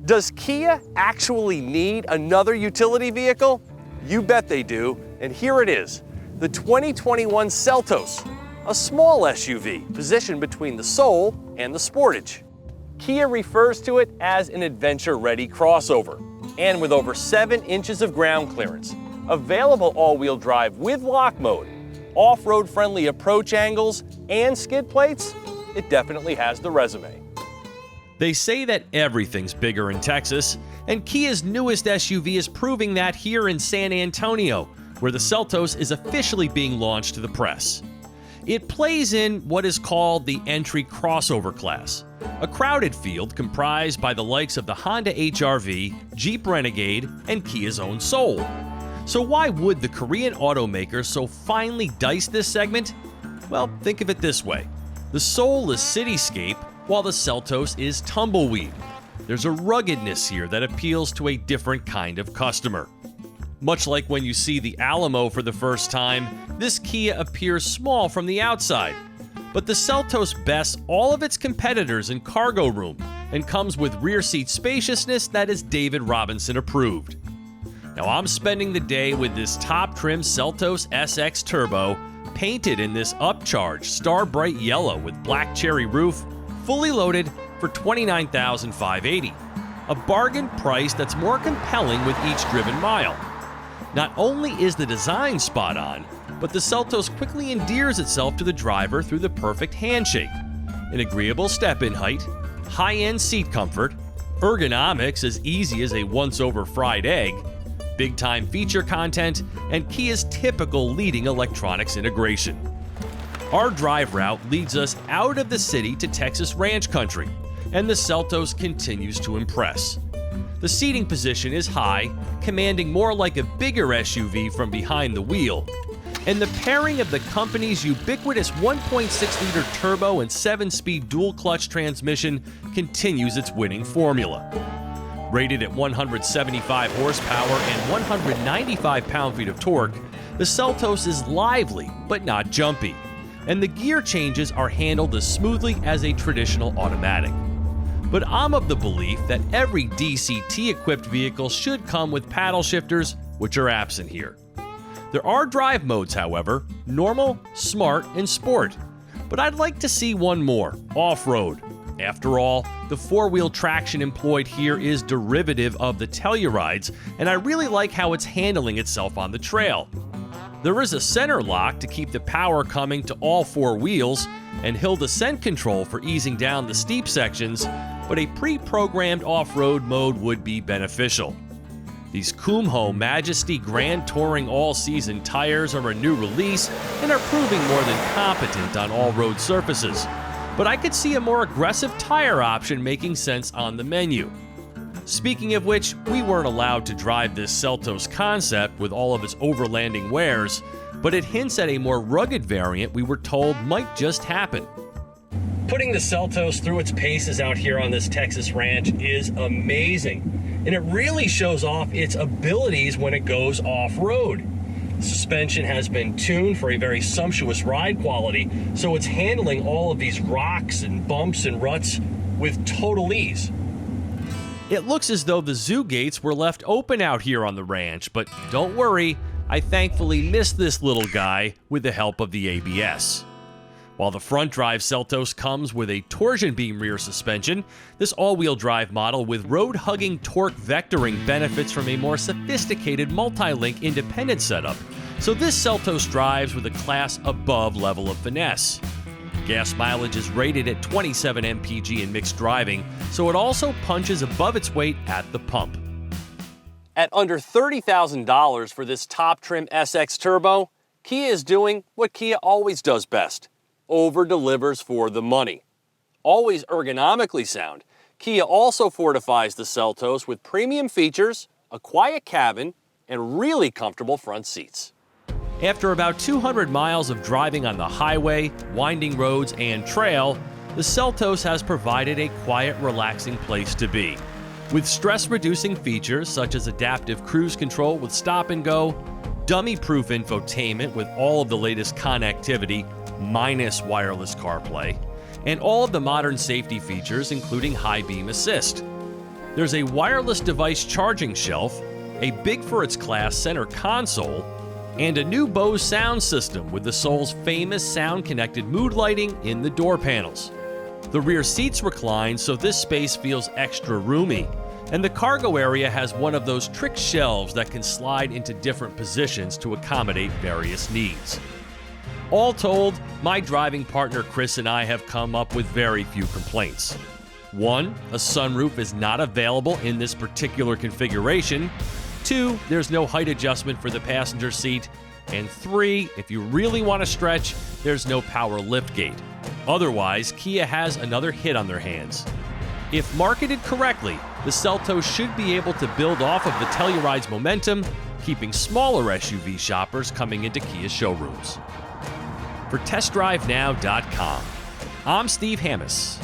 Does Kia actually need another utility vehicle? You bet they do, and here it is, the 2021 Seltos, a small SUV positioned between the Soul and the Sportage. Kia refers to it as an adventure-ready crossover, and with over 7 inches of ground clearance, available all-wheel drive with lock mode, off-road friendly approach angles, and skid plates, it definitely has the resume. They say that everything's bigger in Texas, and Kia's newest SUV is proving that here in San Antonio, where the Seltos is officially being launched to the press. It plays in what is called the entry crossover class, a crowded field comprised by the likes of the Honda HR-V, Jeep Renegade, and Kia's own Soul. So why would the Korean automaker so finely dice this segment? Well, think of it this way. The Soul is cityscape, while the Seltos is tumbleweed. There's a ruggedness here that appeals to a different kind of customer. Much like when you see the Alamo for the first time, this Kia appears small from the outside. But the Seltos bests all of its competitors in cargo room and comes with rear seat spaciousness that is David Robinson approved. Now I'm spending the day with this top trim Seltos SX Turbo, painted in this upcharged star bright yellow with black cherry roof, fully loaded for $29,580, a bargain price that's more compelling with each driven mile. Not only is the design spot on, but the Seltos quickly endears itself to the driver through the perfect handshake, an agreeable step-in height, high-end seat comfort, ergonomics as easy as a once-over fried egg, big-time feature content, and Kia's typical leading electronics integration. Our drive route leads us out of the city to Texas ranch country, and the Seltos continues to impress. The seating position is high, commanding more like a bigger SUV from behind the wheel, and the pairing of the company's ubiquitous 1.6-liter turbo and 7-speed dual-clutch transmission continues its winning formula. Rated at 175 horsepower and 195 pound-feet of torque, the Seltos is lively but not jumpy, and the gear changes are handled as smoothly as a traditional automatic. But I'm of the belief that every DCT-equipped vehicle should come with paddle shifters, which are absent here. There are drive modes, however, normal, smart, and sport. But I'd like to see one more, off-road. After all, the four-wheel traction employed here is derivative of the Tellurides, and I really like how it's handling itself on the trail. There is a center lock to keep the power coming to all 4 wheels, and hill descent control for easing down the steep sections, but a pre-programmed off-road mode would be beneficial. These Kumho Majesty Grand Touring all-season tires are a new release and are proving more than competent on all road surfaces, but I could see a more aggressive tire option making sense on the menu. Speaking of which, we weren't allowed to drive this Seltos concept with all of its overlanding wares, but it hints at a more rugged variant we were told might just happen. Putting the Seltos through its paces out here on this Texas ranch is amazing, and it really shows off its abilities when it goes off-road. The suspension has been tuned for a very sumptuous ride quality, so it's handling all of these rocks and bumps and ruts with total ease. It looks as though the zoo gates were left open out here on the ranch, but don't worry, I thankfully missed this little guy with the help of the ABS. While the front-drive Seltos comes with a torsion beam rear suspension, this all-wheel drive model with road-hugging torque vectoring benefits from a more sophisticated multi-link independent setup, so this Seltos drives with a class above level of finesse. Gas mileage is rated at 27 mpg in mixed driving, so it also punches above its weight at the pump. At under $30,000 for this top trim SX Turbo, Kia is doing what Kia always does best: over-delivers for the money. Always ergonomically sound, Kia also fortifies the Seltos with premium features, a quiet cabin, and really comfortable front seats. After about 200 miles of driving on the highway, winding roads, and trail, the Seltos has provided a quiet, relaxing place to be. With stress-reducing features such as adaptive cruise control with stop and go, dummy-proof infotainment with all of the latest connectivity, minus wireless CarPlay, and all of the modern safety features including high beam assist. There's a wireless device charging shelf, a big for its class center console, and a new Bose sound system with the Soul's famous sound-connected mood lighting in the door panels. The rear seats recline, so this space feels extra roomy, and the cargo area has one of those trick shelves that can slide into different positions to accommodate various needs. All told, my driving partner Chris and I have come up with very few complaints. 1, a sunroof is not available in this particular configuration. 2, there's no height adjustment for the passenger seat. And 3, if you really want to stretch, there's no power liftgate. Otherwise, Kia has another hit on their hands. If marketed correctly, the Seltos should be able to build off of the Telluride's momentum, keeping smaller SUV shoppers coming into Kia showrooms. For TestDriveNow.com, I'm Steve Hammes.